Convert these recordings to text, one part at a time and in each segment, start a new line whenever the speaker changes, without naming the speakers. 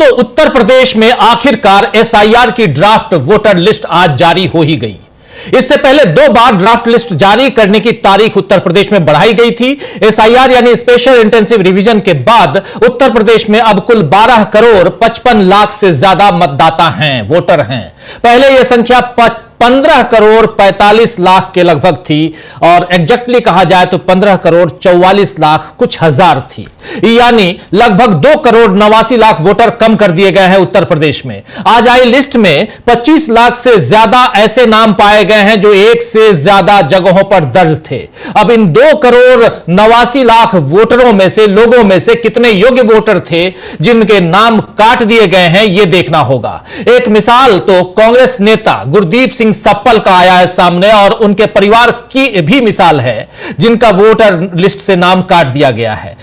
दोस्तों, उत्तर प्रदेश में आखिरकार एसआईआर की ड्राफ्ट वोटर लिस्ट आज जारी हो ही गई। इससे पहले 2 बार ड्राफ्ट लिस्ट जारी करने की तारीख उत्तर प्रदेश में बढ़ाई गई थी। एसआईआर यानी स्पेशल इंटेंसिव रिवीजन के बाद उत्तर प्रदेश में अब कुल 12 करोड़ 55 लाख से ज्यादा मतदाता हैं, वोटर हैं। पहले यह संख्या 15 करोड़ 45 लाख के लगभग थी और एग्जैक्टली कहा जाए तो 15 करोड़ 44 लाख कुछ हजार थी, यानी लगभग 2 करोड़ 89 लाख वोटर कम कर दिए गए हैं उत्तर प्रदेश में। आज आई लिस्ट में 25 लाख से ज्यादा ऐसे नाम पाए गए हैं जो एक से ज्यादा जगहों पर दर्ज थे। अब इन 2 करोड़ 89 लाख वोटरों में से, लोगों में से कितने योग्य वोटर थे जिनके नाम काट दिए गए हैं, यह देखना होगा। एक मिसाल तो कांग्रेस नेता गुरदीप सिंह सप्पल का आया है सामने और उनके परिवार की भी मिसाल है जिनका वोटर लिस्ट से नाम काट दिया गया है।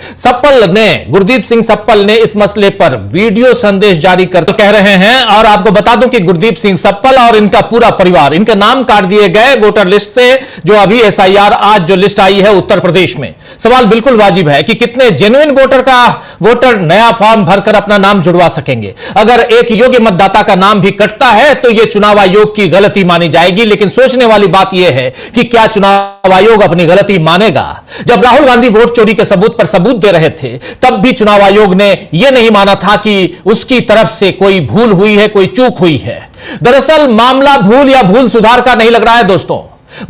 गुरदीप सिंह सप्पल ने इस मसले पर वीडियो संदेश जारी करते कह रहे हैं, और आपको बता दूं कि गुरदीप सिंह सप्पल और इनका पूरा परिवार, इनके नाम काट दिए गए वोटर लिस्ट से, जो अभी एसआईआर आज जो लिस्ट आई है उत्तर प्रदेश में। सवाल बिल्कुल वाजिब है कि कितने जेन्युइन वोटर नया फॉर्म भरकर अपना नाम जुड़वा सकेंगे। अगर एक योग्य मतदाता का नाम भी कटता है तो यह चुनाव आयोग की गलती मानी जाएगी, लेकिन सोचने वाली बात यह है कि क्या चुनाव आयोग अपनी गलती मानेगा? जब राहुल गांधी वोट चोरी के सबूत पर सबूत दे रहे थे तब भी चुनाव आयोग ने यह नहीं माना था कि उसकी तरफ से कोई भूल हुई है, कोई चूक हुई है। दरअसल मामला भूल या भूल सुधार का नहीं लग रहा है दोस्तों,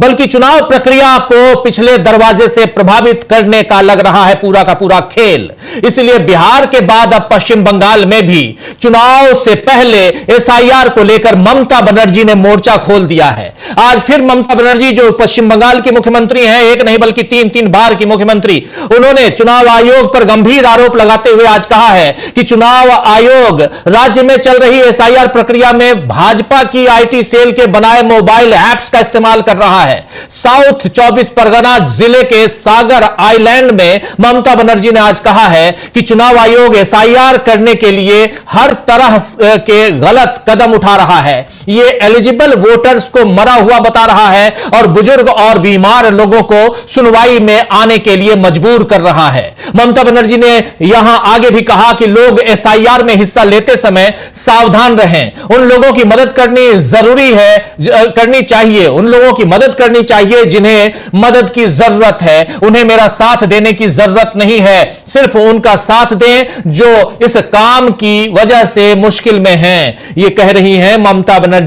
बल्कि चुनाव प्रक्रिया को पिछले दरवाजे से प्रभावित करने का लग रहा है पूरा का पूरा खेल। इसलिए बिहार के बाद अब पश्चिम बंगाल में भी चुनाव से पहले एसआईआर को लेकर ममता बनर्जी ने मोर्चा खोल दिया है। आज फिर ममता बनर्जी, जो पश्चिम बंगाल की मुख्यमंत्री हैं, एक नहीं बल्कि 3 बार की मुख्यमंत्री, उन्होंने चुनाव आयोग पर गंभीर आरोप लगाते हुए आज कहा है कि चुनाव आयोग राज्य में चल रही एसआईआर प्रक्रिया में भाजपा की आईटी सेल के बनाए मोबाइल ऐप्स का इस्तेमाल कर रहा है। साउथ 24 परगना जिले के सागर आइलैंड में ममता बनर्जी ने आज कहा है कि चुनाव आयोग एसआईआर करने के लिए हर तरह के गलत कदम उठा रहा है। यह एलिजिबल वोटर्स को मरा हुआ बता रहा है और बुजुर्ग और बीमार लोगों को सुनवाई में आने के लिए मजबूर कर रहा है। ममता बनर्जी ने यहां आगे भी कहा कि लोग एसआईआर में हिस्सा लेते समय सावधान रहें। उन लोगों की मदद करनी जरूरी है, करनी चाहिए। उन लोगों की मदद करनी चाहिए जिन्हें मदद की जरूरत है। उन्हें मेरा साथ देने की जरूरत नहीं है, सिर्फ उनका साथ दें जो इस काम की वजह से मुश्किल में हैं, ये कह रही हैं ममता बनर्जी।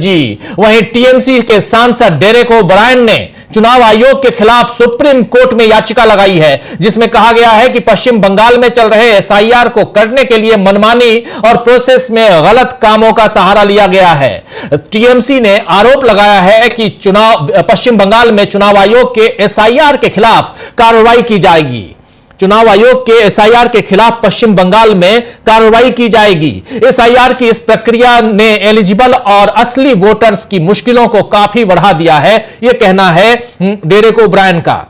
वहीं टीएमसी के सांसद डेरेक ओब्रायन ने चुनाव आयोग के खिलाफ सुप्रीम कोर्ट में याचिका लगाई है, जिसमें कहा गया है कि पश्चिम बंगाल में चल रहे एसआईआर को करने के लिए मनमानी और प्रोसेस में गलत कामों का सहारा लिया गया है। टीएमसी ने आरोप लगाया है कि पश्चिम बंगाल में चुनाव आयोग के एसआईआर के खिलाफ कार्रवाई की जाएगी। चुनाव आयोग के एसआईआर के खिलाफ पश्चिम बंगाल में कार्रवाई की जाएगी। एसआईआर की इस प्रक्रिया ने एलिजिबल और असली वोटर्स की मुश्किलों को काफी बढ़ा दिया है, यह कहना है डेरेक ओब्रायन का।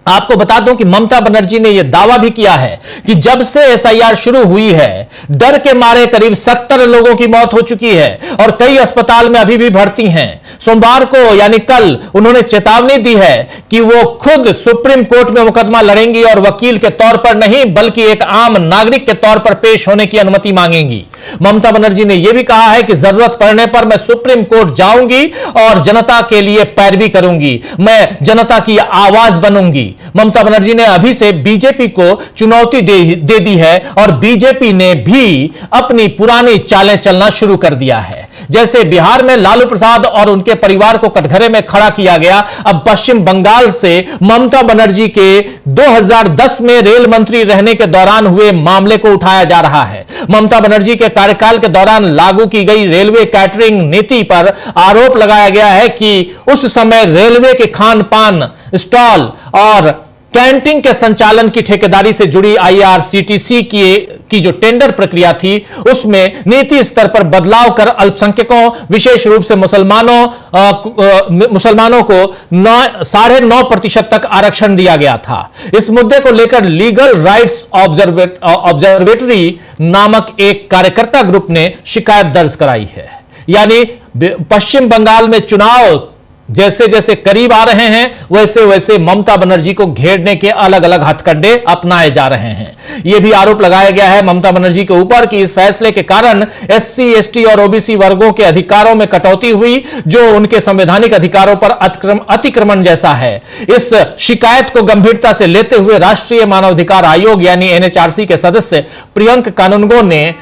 आपको बता दूं कि ममता बनर्जी ने यह दावा भी किया है कि जब से एसआईआर शुरू हुई है, डर के मारे करीब 70 लोगों की मौत हो चुकी है और कई अस्पताल में अभी भी भर्ती हैं। सोमवार को यानी कल उन्होंने चेतावनी दी है कि वो खुद सुप्रीम कोर्ट में मुकदमा लड़ेंगी और वकील के तौर पर नहीं बल्कि एक आम नागरिक के तौर पर पेश होने की अनुमति मांगेंगी। ममता बनर्जी ने यह भी कहा है कि जरूरत पड़ने पर मैं सुप्रीम कोर्ट जाऊंगी और जनता के लिए पैरवी करूंगी, मैं जनता की आवाज बनूंगी। ममता बनर्जी ने अभी से बीजेपी को चुनौती दे दी है और बीजेपी ने भी अपनी पुरानी चालें चलना शुरू कर दिया है। जैसे बिहार में लालू प्रसाद और उनके परिवार को कटघरे में खड़ा किया गया, अब पश्चिम बंगाल से ममता बनर्जी के 2010 में रेल मंत्री रहने के दौरान हुए मामले को उठाया जा रहा है। ममता बनर्जी के कार्यकाल के दौरान लागू की गई रेलवे कैटरिंग नीति पर आरोप लगाया गया है कि उस समय रेलवे के खान पान स्टॉल और कैंटीन के संचालन की ठेकेदारी से जुड़ी आईआरसीटीसी की जो टेंडर प्रक्रिया थी उसमें नीति स्तर पर बदलाव कर अल्पसंख्यकों, विशेष रूप से मुसलमानों को 9.5% तक आरक्षण दिया गया था। इस मुद्दे को लेकर लीगल राइट्स ऑब्जर्वेटरी नामक एक कार्यकर्ता ग्रुप ने शिकायत दर्ज कराई है। यानी पश्चिम बंगाल में चुनाव जैसे जैसे करीब आ रहे हैं वैसे वैसे ममता बनर्जी को घेरने के अलग अलग हथकंडे अपनाए जा रहे हैं। यह भी आरोप लगाया गया है ममता बनर्जी के ऊपर कि इस फैसले के कारण एससी, एसटी और ओबीसी वर्गों के अधिकारों में कटौती हुई, जो उनके संवैधानिक अधिकारों पर अतिक्रमण जैसा है। इस शिकायत को गंभीरता से लेते हुए राष्ट्रीय मानवाधिकार आयोग यानी एनएचआरसी के सदस्य प्रियंक कानूनगो ने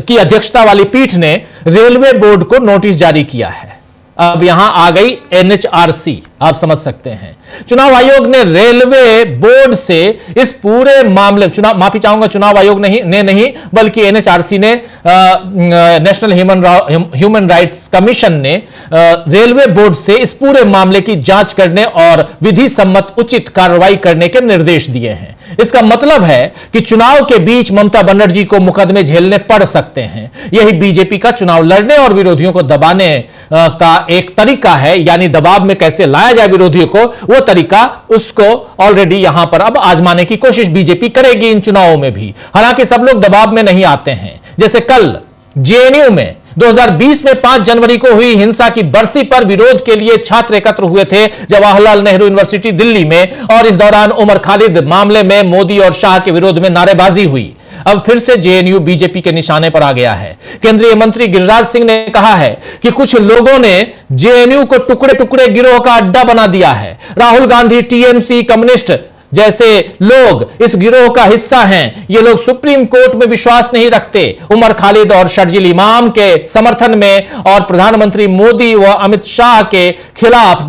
की अध्यक्षता वाली पीठ ने रेलवे बोर्ड को नोटिस जारी किया है। अब यहां आ गई एनएचआरसी, आप समझ सकते हैं। चुनाव आयोग ने रेलवे बोर्ड से इस पूरे मामले, चुनाव आयोग नहीं बल्कि एनएचआरसी ने, नेशनल ह्यूमन राइट्स कमीशन ने रेलवे बोर्ड से इस पूरे मामले की जांच करने और विधि सम्मत उचित कार्रवाई करने के निर्देश दिए हैं। इसका मतलब है कि चुनाव के बीच ममता बनर्जी को मुकदमे झेलने पड़ सकते हैं। यही बीजेपी का चुनाव लड़ने और विरोधियों को दबाने का एक तरीका है, यानी दबाव में कैसे लाया जाए विरोधियों को, वो तरीका उसको ऑलरेडी यहां पर अब आजमाने की कोशिश बीजेपी करेगी इन चुनावों में भी। हालांकि सब लोग दबाव में नहीं आते हैं। जैसे कल जेएनयू में 2020 में 5 जनवरी को हुई हिंसा की बरसी पर विरोध के लिए छात्र एकत्र हुए थे जवाहरलाल नेहरू यूनिवर्सिटी दिल्ली में, और इस दौरान उमर खालिद मामले में मोदी और शाह के विरोध में नारेबाजी हुई। अब फिर से जेएनयू बीजेपी के निशाने पर आ गया है। केंद्रीय मंत्री गिरिराज सिंह ने कहा है कि कुछ लोगों ने जेएनयू को टुकड़े टुकड़े गिरोह का अड्डा बना दिया है। राहुल गांधी, टीएमसी, कम्युनिस्ट जैसे लोग इस गिरोह का हिस्सा हैं। ये लोग सुप्रीम कोर्ट में विश्वास नहीं रखते। उमर खालिद और शर्जील इमाम के समर्थन में और प्रधानमंत्री मोदी व अमित शाह के खिलाफ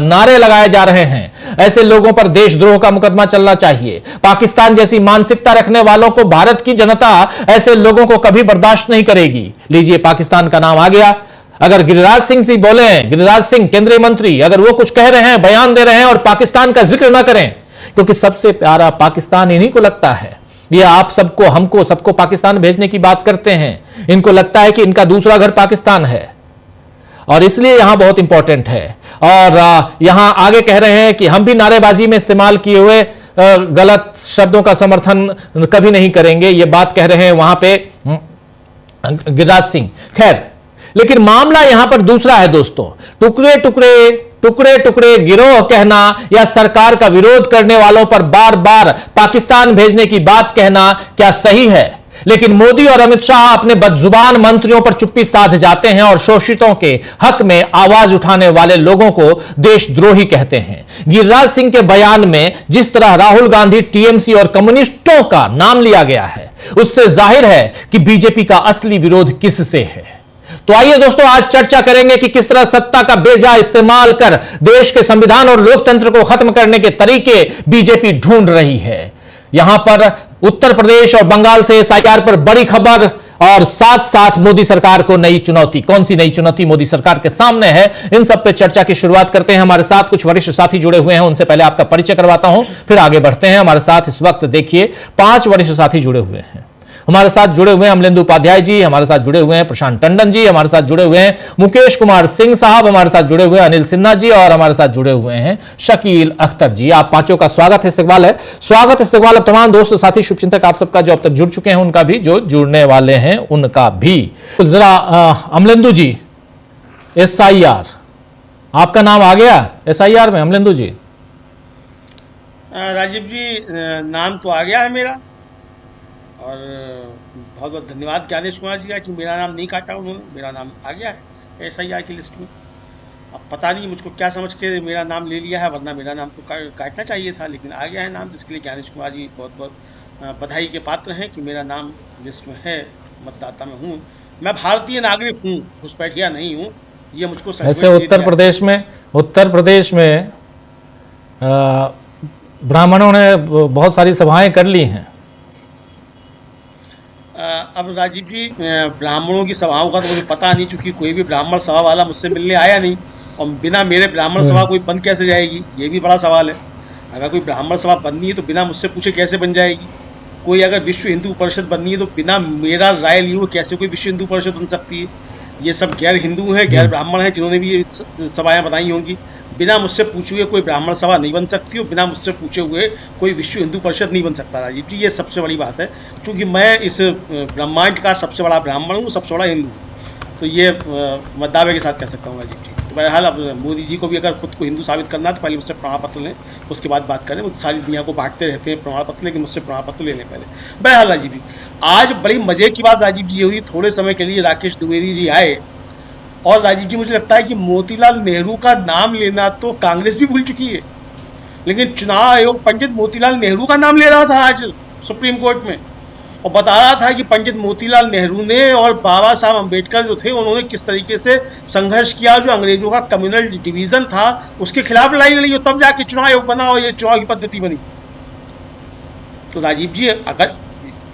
नारे लगाए जा रहे हैं। ऐसे लोगों पर देशद्रोह का मुकदमा चलना चाहिए। पाकिस्तान जैसी मानसिकता रखने वालों को भारत की जनता ऐसे लोगों को कभी बर्दाश्त नहीं करेगी। लीजिए, पाकिस्तान का नाम आ गया। अगर गिरिराज सिंह से बोले, गिरिराज सिंह केंद्रीय मंत्री, अगर वो कुछ कह रहे हैं, बयान दे रहे हैं और पाकिस्तान का जिक्र ना करें, क्योंकि सबसे प्यारा पाकिस्तान इन्हीं को लगता है। ये आप सबको, हमको, सबको पाकिस्तान भेजने की बात करते हैं। इनको लगता है कि इनका दूसरा घर पाकिस्तान है, और इसलिए यहां बहुत इंपॉर्टेंट है। और यहां आगे कह रहे हैं कि हम भी नारेबाजी में इस्तेमाल किए हुए गलत शब्दों का समर्थन कभी नहीं करेंगे। ये बात कह रहे हैं वहां पे गिरिराज सिंह। खैर, लेकिन मामला यहां पर दूसरा है दोस्तों। टुकड़े टुकड़े गिरोह कहना या सरकार का विरोध करने वालों पर बार बार पाकिस्तान भेजने की बात कहना क्या सही है? लेकिन मोदी और अमित शाह अपने बदजुबान मंत्रियों पर चुप्पी साध जाते हैं और शोषितों के हक में आवाज उठाने वाले लोगों को देशद्रोही कहते हैं। गिरिराज सिंह के बयान में जिस तरह राहुल गांधी, टीएमसी और कम्युनिस्टों का नाम लिया गया है, उससे जाहिर है कि बीजेपी का असली विरोध किससे है। तो आइए दोस्तों, आज चर्चा करेंगे कि किस तरह सत्ता का बेजा इस्तेमाल कर देश के संविधान और लोकतंत्र को खत्म करने के तरीके बीजेपी ढूंढ रही है। यहां पर उत्तर प्रदेश और बंगाल से एसआईआर पर बड़ी खबर, और साथ साथ मोदी सरकार को नई चुनौती। कौन सी नई चुनौती मोदी सरकार के सामने है, इन सब पे चर्चा की शुरुआत करते हैं। हमारे साथ कुछ वरिष्ठ साथी जुड़े हुए हैं, उनसे पहले आपका परिचय करवाता हूं, फिर आगे बढ़ते हैं। हमारे साथ इस वक्त देखिए 5 वरिष्ठ साथी जुड़े हुए हैं। हमारे साथ जुड़े हुए हैं अमलेंदु उपाध्याय जी, हमारे साथ जुड़े हुए हैं प्रशांत टंडन जी, हमारे साथ जुड़े हुए हैं मुकेश कुमार सिंह साहब, हमारे साथ जुड़े हुए हैं अनिल सिन्हा जी, और हमारे साथ जुड़े हुए हैं शकील अख्तर जी। आप पांचों का स्वागत है, इस्तकबाल है। स्वागत इस्तकबाल अब तमाम दोस्त साथी शुभचिंतक आप सबका, जो अब तक जुड़ चुके हैं उनका भी, जो जुड़ने वाले हैं उनका भी। जरा अमलेंदु जी, एसआईआर, आपका नाम आ गया एसआईआर में? अमलेंदु जी।
राजीव जी, नाम तो आ गया है मेरा, और बहुत बहुत धन्यवाद ज्ञानेश कुमार जी का कि मेरा नाम नहीं काटा उन्होंने। मेरा नाम आ गया है एसआईआर की लिस्ट में। अब पता नहीं मुझको क्या समझ के मेरा नाम ले लिया है, वरना मेरा नाम तो काटना चाहिए था, लेकिन आ गया है नाम। जिसके लिए ज्ञानेश कुमार जी बहुत बहुत बधाई के पात्र हैं कि मेरा नाम लिस्ट में है, मतदाता में हूँ। मैं भारतीय नागरिक हूँ, घुसपैठिया नहीं हूँ। ये मुझको
ऐसे उत्तर प्रदेश में ब्राह्मणों ने बहुत सारी सभाएं कर ली हैं।
अब राजीव जी, ब्राह्मणों की सभाओं का तो मुझे पता नहीं, चूंकि कोई भी ब्राह्मण सभा वाला मुझसे मिलने आया नहीं, और बिना मेरे ब्राह्मण सभा कोई बंद कैसे जाएगी, ये भी बड़ा सवाल है। अगर कोई ब्राह्मण सभा बननी है तो बिना मुझसे पूछे कैसे बन जाएगी? कोई अगर विश्व हिंदू परिषद बननी है तो बिना मेरा राय लिए हुए कैसे कोई विश्व हिंदू परिषद बन सकती है? ये सब गैर हिंदू हैं, गैर ब्राह्मण हैं, जिन्होंने भी ये सभाएँ बनाई होंगी। बिना मुझसे पूछे हुए कोई ब्राह्मण सभा नहीं बन सकती, और बिना मुझसे पूछे हुए कोई विश्व हिंदू परिषद नहीं बन सकता राजीव जी। ये सबसे बड़ी बात है, क्योंकि मैं इस ब्रह्मांड का सबसे बड़ा ब्राह्मण हूँ, सबसे बड़ा हिंदू हूँ। तो ये मैं दावे के साथ कह सकता हूँ राजीव जी। तो बहरहाल अब मोदी जी को भी अगर खुद को हिंदू साबित करना है तो पहले मुझसे प्रमाण पत्र लें, उसके बाद बात करें। वो सारी दुनिया को बांटते रहते हैं प्रमाण पत्र, लेकिन मुझसे प्रमाण पत्र ले लें पहले। बहरहाल राजीव जी, आज बड़ी मजे की बात राजीव जी हुई, थोड़े समय के लिए राकेश द्विवेदी जी आए और राजीव जी मुझे लगता है कि मोतीलाल नेहरू का नाम लेना तो कांग्रेस भी भूल चुकी है, लेकिन चुनाव आयोग पंडित मोतीलाल नेहरू का नाम ले रहा था आज सुप्रीम कोर्ट में और बता रहा था कि पंडित मोतीलाल नेहरू ने और बाबा साहब अम्बेडकर जो थे उन्होंने किस तरीके से संघर्ष किया, जो अंग्रेजों का कम्युनल डिवीजन था उसके खिलाफ लड़ाई लड़ी और तब जाके चुनाव आयोग बना और ये चुनाव की पद्धति बनी। तो राजीव जी, अगर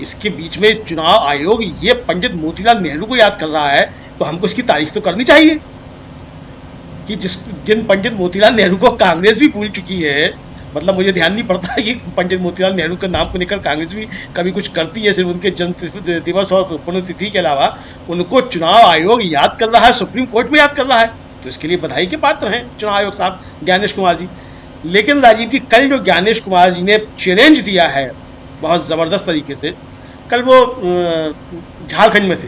इसके बीच में चुनाव आयोग ये पंडित मोतीलाल नेहरू को याद कर रहा है तो हमको इसकी तारीफ तो करनी चाहिए कि जिन पंडित मोतीलाल नेहरू को कांग्रेस भी भूल चुकी है। मतलब मुझे ध्यान नहीं पड़ता है कि पंडित मोतीलाल नेहरू के नाम को लेकर कांग्रेस भी कभी कुछ करती है, सिर्फ उनके जन्म दिवस और पुण्यतिथि के अलावा उनको चुनाव आयोग याद कर रहा है, सुप्रीम कोर्ट में याद कर रहा है, तो इसके लिए बधाई के पात्र हैं चुनाव आयोग साहब ज्ञानेश कुमार जी। लेकिन राजीव जी, कल जो ज्ञानेश कुमार जी ने चैलेंज दिया है बहुत ज़बरदस्त तरीके से, कल वो झारखंड में थे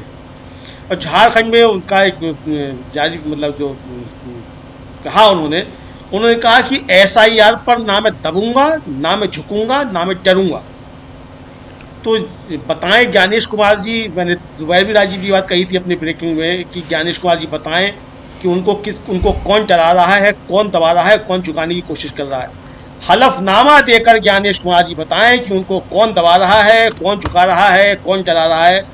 और झारखंड में उनका एक जारी मतलब जो कहा उन्होंने कहा कि SIR पर ना मैं दबूंगा, ना मैं झुकूंगा, ना मैं डरूंगा। तो बताएं ज्ञानेश कुमार जी, मैंने दोपहर भी राजीव जी बात कही थी अपनी ब्रेकिंग में कि ज्ञानेश कुमार जी बताएं कि उनको कौन डरा रहा है, कौन दबा रहा है, कौन झुकाने की कोशिश कर रहा है। हलफनामा देकर ज्ञानेश कुमार जी बताएं कि उनको कौन दबा रहा है, कौन झुका रहा है, कौन डरा रहा है,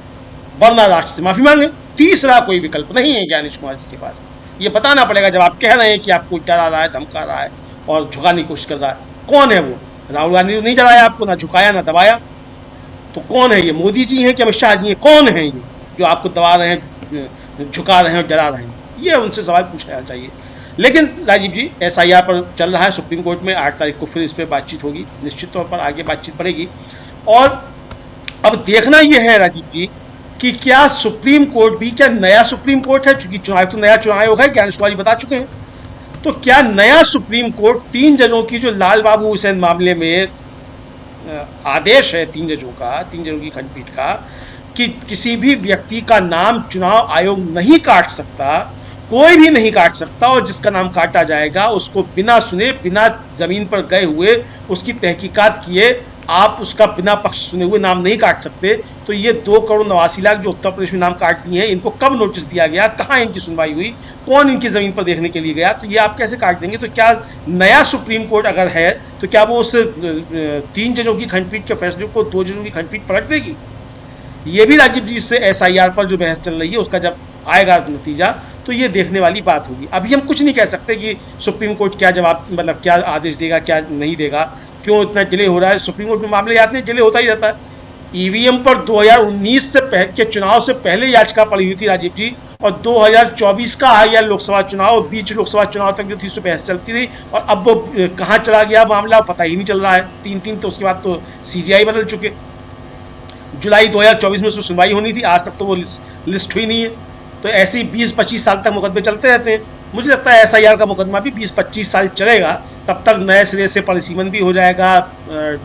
वरना राष्ट्र से माफी मांगे। तीसरा कोई विकल्प नहीं है ज्ञानेश कुमार जी के पास। ये बताना पड़ेगा जब आप कह रहे हैं कि आपको डरा रहा है, धमका रहा है और झुकाने की कोशिश कर रहा है। कौन है वो? राहुल गांधी ने नहीं डराया आपको, ना झुकाया ना दबाया, तो कौन है ये? मोदी जी हैं कि अमित शाह जी हैं? कौन है ये जो आपको दबा रहे हैं, झुका रहे हैं और डरा रहे हैं? ये उनसे सवाल पूछा जाना चाहिए। लेकिन राजीव जी, SIR पर चल रहा है सुप्रीम कोर्ट में, 8 तारीख को फिर इस पर बातचीत होगी, निश्चित तौर पर आगे बातचीत बढ़ेगी। और अब देखना यह है राजीव जी कि क्या सुप्रीम कोर्ट भी क्या नया सुप्रीम कोर्ट है, चूंकि तो नया चुनाव आयोग है, ज्ञानेश कुमार जी बता चुके हैं, तो क्या नया सुप्रीम कोर्ट 3 जजों की जो लाल बाबू हुसैन मामले में आदेश है 3 जजों की खंडपीठ का कि किसी भी व्यक्ति का नाम चुनाव आयोग नहीं काट सकता, कोई भी नहीं काट सकता, और जिसका नाम काटा जाएगा उसको बिना सुने, बिना जमीन पर गए हुए, उसकी तहकीकात किए आप उसका बिना पक्ष सुने हुए नाम नहीं काट सकते। तो ये 2,89,00,000 जो उत्तर प्रदेश में नाम काट दिए हैं, इनको कब नोटिस दिया गया, कहाँ इनकी सुनवाई हुई, कौन इनकी ज़मीन पर देखने के लिए गया, तो ये आप कैसे काट देंगे? तो क्या नया सुप्रीम कोर्ट अगर है तो क्या वो उस 3 जजों की खंडपीठ के फैसले को 2 जजों की खंडपीठ पलट देगी? ये भी राजीव जी से SIR पर जो बहस चल रही है उसका जब आएगा नतीजा तो ये देखने वाली बात होगी। अभी हम कुछ नहीं कह सकते कि सुप्रीम कोर्ट क्या जवाब, मतलब क्या आदेश देगा, क्या नहीं देगा, क्यों इतना डिले हो रहा है। सुप्रीम कोर्ट में मामले आते हैं, डिले होता ही रहता है। EVM पर 2019 के चुनाव से पहले याचिका पड़ी हुई थी राजीव जी, और 2024 का आ गया लोकसभा चुनाव, बीच लोकसभा चुनाव तक जो थी उस पर बहस चलती रही, और अब वो कहाँ चला गया मामला पता ही नहीं चल रहा है। 3 तो उसके बाद तो CGI बदल चुके। जुलाई 2024 में उसमें सुनवाई होनी थी, आज तक तो वो लिस्ट हुई नहीं है। तो ऐसे ही 20-25 साल तक मुकदमे चलते रहते हैं। मुझे लगता है SIR का मुकदमा भी 20-25 साल चलेगा, तब तक नए सिरे से परिसीमन भी हो जाएगा,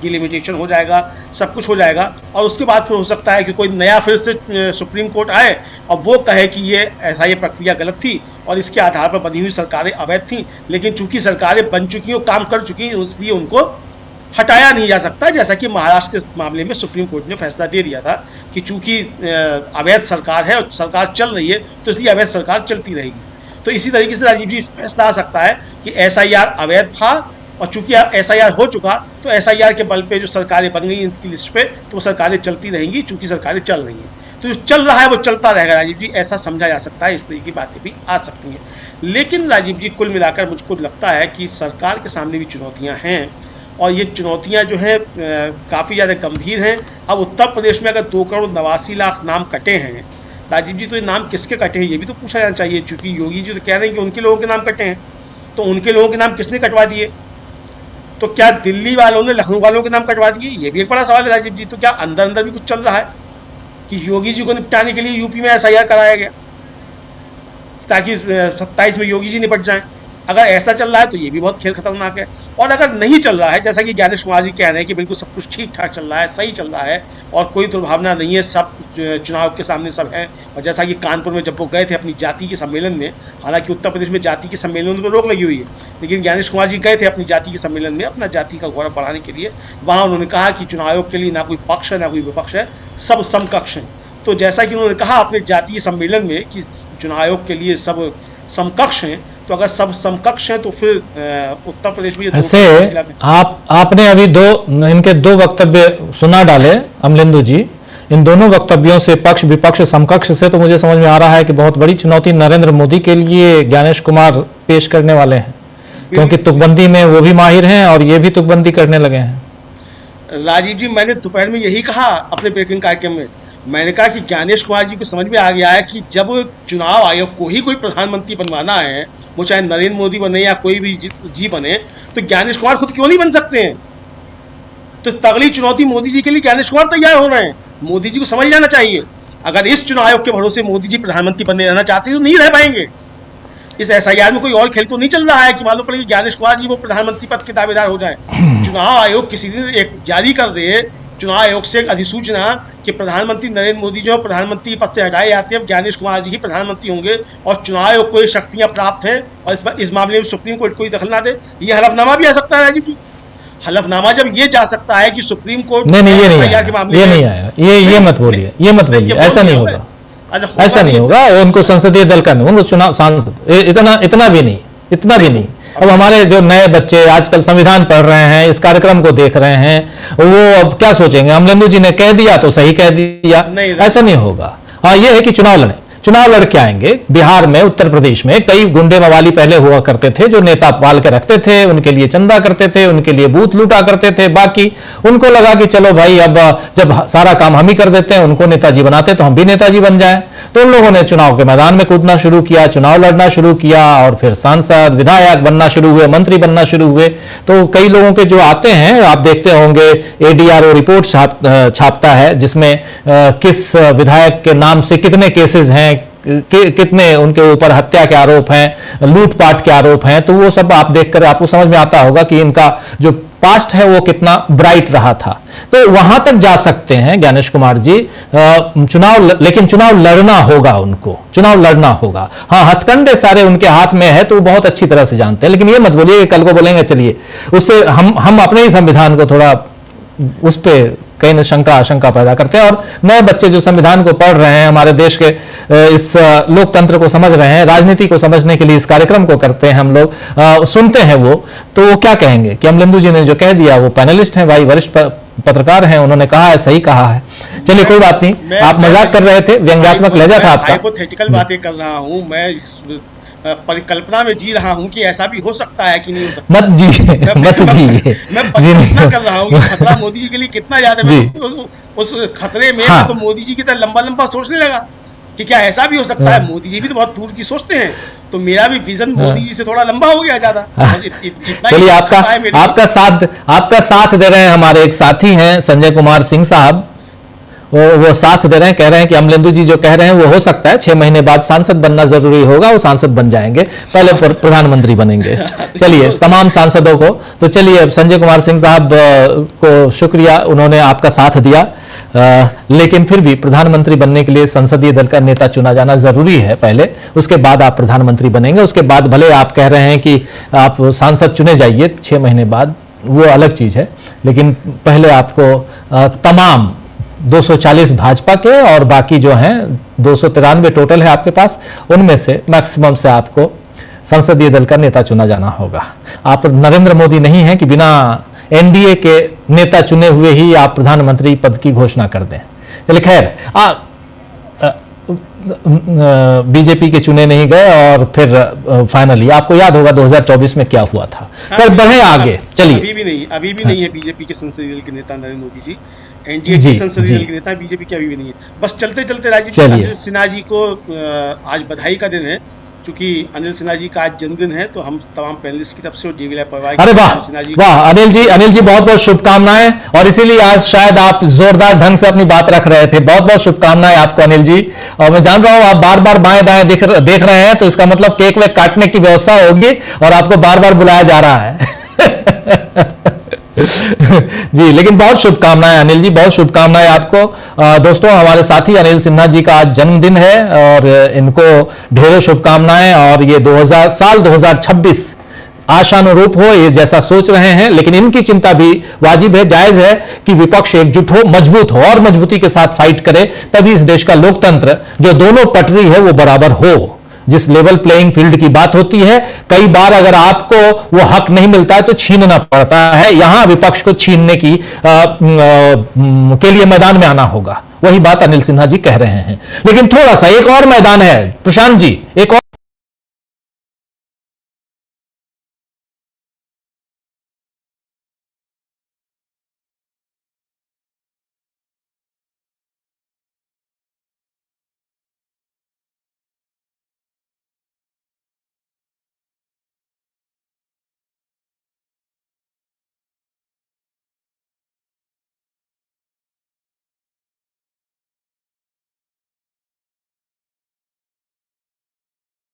डिलिमिटेशन हो जाएगा, सब कुछ हो जाएगा, और उसके बाद फिर हो सकता है कि कोई नया फिर से सुप्रीम कोर्ट आए और वो कहे कि ये ऐसा ये प्रक्रिया गलत थी और इसके आधार पर बनी हुई सरकारें अवैध थीं। लेकिन चूंकि सरकारें बन चुकी हैं, काम कर चुकी हैं, इसलिए उनको हटाया नहीं जा सकता, जैसा कि महाराष्ट्र के मामले में सुप्रीम कोर्ट ने फैसला दे दिया था कि चूंकि अवैध सरकार है और सरकार चल रही है तो इसलिए अवैध सरकार चलती रहेगी। तो इसी तरीके से राजीव जी फैसला आ सकता है कि SIR अवैध था, और चूंकि SIR हो चुका तो SIR के बल पे जो सरकारें बन गई इसकी लिस्ट पे, तो वो सरकारें चलती रहेंगी, चूंकि सरकारें चल रही हैं। तो जो चल रहा है वो चलता रहेगा राजीव जी, ऐसा समझा जा सकता है। इस तरीके की बातें भी आ सकती हैं। लेकिन राजीव जी, कुल मिलाकर मुझको लगता है कि सरकार के सामने भी चुनौतियाँ हैं, और ये चुनौतियां जो हैं काफ़ी ज़्यादा गंभीर हैं। अब उत्तर प्रदेश में अगर 2,89,00,000 नाम कटे हैं राजीव जी, तो ये नाम किसके कटे हैं ये भी तो पूछा जाना चाहिए, क्योंकि योगी जी तो कह रहे हैं कि उनके लोगों के नाम कटे हैं, तो उनके लोगों के नाम किसने कटवा दिए? तो क्या दिल्ली वालों ने लखनऊ वालों के नाम कटवा दिए? ये भी एक बड़ा सवाल है राजीव जी। तो क्या अंदर अंदर भी कुछ चल रहा है कि योगी जी को निपटाने के लिए यूपी में SIR कराया गया ताकि 27 में योगी जी निपट जाएं? अगर ऐसा चल रहा है तो ये भी बहुत खेल खतरनाक है। और अगर नहीं चल रहा है, जैसा कि ज्ञानेश कुमार जी कह रहे हैं कि बिल्कुल सब कुछ ठीक ठाक चल रहा है, सही चल रहा है और कोई दुर्भावना नहीं है, सब चुनाव के सामने सब है, और जैसा कि कानपुर में जब वो गए थे अपनी जाति के सम्मेलन में, हालांकि उत्तर प्रदेश में जाति के सम्मेलन पर रोक लगी हुई है, लेकिन ज्ञानेश कुमार जी गए थे अपनी जाति के सम्मेलन में अपना जाति का गौरव बढ़ाने के लिए, वहाँ उन्होंने कहा कि चुनाव आयोग के लिए ना कोई पक्ष है ना कोई विपक्ष है, सब समकक्ष हैं। तो जैसा कि उन्होंने कहा अपने जातीय सम्मेलन में कि चुनाव आयोग के लिए सब समकक्ष हैं, तो अगर सब समकक्ष हैं तो फिर उत्तर प्रदेश में
ऐसे आपने अभी इनके दो वक्तव्य सुना डाले अमलेंदु जी, इन दोनों वक्तव्यों से पक्ष विपक्ष समकक्ष से तो मुझे समझ में आ रहा है कि बहुत बड़ी चुनौती नरेंद्र मोदी के लिए ज्ञानेश कुमार पेश करने वाले हैं, क्योंकि तुकबंदी में वो भी माहिर हैं और ये भी तुकबंदी करने लगे हैं।
राजीव जी, मैंने दोपहर में यही कहा अपने ब्रेकिंग कार्यक्रम में, मैंने कहा कि ज्ञानेश कुमार जी को समझ में आ गया है कि जब चुनाव आयोग को ही कोई प्रधानमंत्री बनवाना है, वो चाहे नरेंद्र मोदी बने या कोई भी जी बने, तो ज्ञानेश कुमार खुद क्यों नहीं बन सकते हैं? तो तगड़ी चुनौती मोदी जी के लिए ज्ञानेश कुमार तैयार हो रहे हैं। मोदी जी को समझ जाना चाहिए, अगर इस चुनाव आयोग के भरोसे मोदी जी प्रधानमंत्री बनने रहना चाहते तो नहीं रह पाएंगे। इस SIR में कोई और खेल तो नहीं चल रहा है कि मालूम पड़े कि ज्ञानेश कुमार जी वो प्रधानमंत्री पद के दावेदार हो जाए। चुनाव आयोग किसी दिन एक जारी कर दे, चुनाव आयोग से एक अधिसूचना कि प्रधानमंत्री नरेंद्र मोदी जो प्रधानमंत्री पद से हटाए जाते हैं, अब ज्ञानेश कुमार जी ही प्रधानमंत्री होंगे और चुनाव आयोग को ये शक्तियां प्राप्त हैं और इस मामले में सुप्रीम कोर्ट कोई दखल ना दे। ये हलफनामा भी आ सकता है राजीव जी, हलफनामा जब ये जा सकता है कि सुप्रीम कोर्ट
नहीं ये नहीं आया, ये नहीं आया, ये मत बोलिए, ये मत बोलिए, ऐसा नहीं होगा, ऐसा नहीं होगा। उनको संसदीय दल का नहीं, उनको चुनाव सांसद इतना भी नहीं। अब हमारे जो नए बच्चे आजकल संविधान पढ़ रहे हैं, इस कार्यक्रम को देख रहे हैं, वो अब क्या सोचेंगे, अमलेंदु जी ने कह दिया तो सही कह दिया, ऐसा नहीं होगा। हाँ, ये है कि चुनाव लड़ के आएंगे। बिहार में, उत्तर प्रदेश में कई गुंडे मवाली पहले हुआ करते थे जो नेता पाल के रखते थे, उनके लिए चंदा करते थे, उनके लिए बूथ लूटा करते थे। बाकी उनको लगा कि चलो भाई अब जब सारा काम हम ही कर देते हैं, उनको नेताजी बनाते तो हम भी नेताजी बन जाएं। तो उन लोगों ने चुनाव के मैदान में कूदना शुरू किया, चुनाव लड़ना शुरू किया और फिर सांसद विधायक बनना शुरू हुए, मंत्री बनना शुरू हुए। तो कई लोगों के जो आते हैं, आप देखते होंगे ADRO रिपोर्ट छापता है जिसमें किस विधायक के नाम से कितने केसेस हैं, कितने उनके ऊपर हत्या के आरोप हैं, लूटपाट के आरोप हैं। तो वो सब आप देखकर आपको समझ में आता होगा कि इनका जो पास्ट है वो कितना ब्राइट रहा था। तो वहां तक जा सकते हैं ज्ञानेश कुमार जी, लेकिन चुनाव लड़ना होगा, उनको चुनाव लड़ना होगा। हाँ, हथकंडे सारे उनके हाथ में है तो वो बहुत अच्छी तरह से जानते हैं, लेकिन ये मत बोलिए कल को बोलेंगे चलिए उससे हम अपने ही संविधान को थोड़ा उस पर कई न आशंका पैदा करते हैं। और नए बच्चे जो संविधान को पढ़ रहे हैं, हमारे देश के इस लोकतंत्र को समझ रहे हैं, राजनीति को समझने के लिए इस कार्यक्रम को करते हैं हम लोग, सुनते हैं तो वो क्या कहेंगे कि अमलेंदु जी ने जो कह दिया, वो पैनलिस्ट हैं भाई, वरिष्ठ पत्रकार हैं, उन्होंने कहा है, सही कहा है। चलिए कोई बात नहीं, आप मजाक कर रहे थे, व्यंग्यात्मक लहजा था आपका।
हाइपोथेटिकल बातें कर रहा हूं मैं, परिकल्पना में जी रहा हूं कि ऐसा भी हो सकता है कि नहीं हो सकता।
मत जी
मैं परिकल्पना कर रहा हूं कि खतरा मोदी जी के लिए कितना ज्यादा है। उस खतरे में
हाँ।
तो मोदी जी की तरह लंबा सोचने लगा कि क्या ऐसा भी हो सकता है। मोदी जी भी तो बहुत दूर की सोचते हैं, तो मेरा भी विजन मोदी जी से थोड़ा लंबा हो गया ज्यादा।
चलिए, आपका साथ दे रहे हैं हमारे एक साथी हैं संजय कुमार सिंह साहब, वो साथ दे रहे हैं, कह रहे हैं कि अमलेंदु जी जो कह रहे हैं वो हो सकता है, 6 महीने बाद सांसद बनना जरूरी होगा, वो सांसद बन जाएंगे, पहले प्रधानमंत्री बनेंगे। चलिए, तमाम सांसदों को तो चलिए, संजय कुमार सिंह साहब को शुक्रिया, उन्होंने आपका साथ दिया, लेकिन फिर भी प्रधानमंत्री बनने के लिए संसदीय दल का नेता चुना जाना जरूरी है पहले, उसके बाद आप प्रधानमंत्री बनेंगे। उसके बाद भले आप कह रहे हैं कि आप सांसद चुने जाइए 6 महीने बाद, वो अलग चीज है, लेकिन पहले आपको तमाम 240 भाजपा के और बाकी जो हैं 293 टोटल है आपके पास, उनमें से मैक्सिमम से आपको संसदीय दल का नेता चुना जाना होगा। आप नरेंद्र मोदी नहीं हैं कि बिना NDA के नेता चुने हुए ही आप प्रधानमंत्री पद की घोषणा कर दें। चलिए खैर, बीजेपी के चुने नहीं गए और फिर फाइनली आपको याद होगा 2024 में क्या हुआ था। पर बढ़े आगे, चलिए।
अभी भी नहीं है बीजेपी के संसदीय दल के नेता नरेंद्र मोदी जी, NDA के संसदीय दल के नेता बीजेपी के अभी भी नहीं है। बस चलते चलते राजीव, अनिल सिन्हा जी को आज बधाई का दिन है, क्योंकि अनिल सिन्हा जी का आज जन्मदिन है, तो हम तमाम पैनलिस्ट की तरफ से और DVL परिवार,
अरे वाह अनिल जी बहुत बहुत शुभकामनाएं। और इसीलिए आज शायद आप जोरदार ढंग से अपनी बात रख रहे थे। बहुत बहुत शुभकामनाएं आपको अनिल जी। और मैं जान रहा हूं आप बार बार बाएं दाएं देख रहे हैं, तो इसका मतलब केक वेक काटने की व्यवस्था होगी और आपको बार बार बुलाया जा रहा है। जी, लेकिन बहुत शुभकामनाएं अनिल जी, बहुत शुभकामनाएं आपको। दोस्तों, हमारे साथी अनिल सिन्हा जी का आज जन्मदिन है और इनको ढेरों शुभकामनाएं। और ये 2026 आशानुरूप हो, ये जैसा सोच रहे हैं, लेकिन इनकी चिंता भी वाजिब है, जायज है कि विपक्ष एकजुट हो, मजबूत हो और मजबूती के साथ फाइट करे, तभी इस देश का लोकतंत्र जो दोनों पटरी है वो बराबर हो। जिस लेवल प्लेइंग फील्ड की बात होती है, कई बार अगर आपको वो हक नहीं मिलता है तो छीनना पड़ता है। यहां विपक्ष को छीनने की के लिए मैदान में आना होगा। वही बात अनिल सिन्हा जी कह रहे हैं। लेकिन थोड़ा सा एक और मैदान है प्रशांत जी, एक और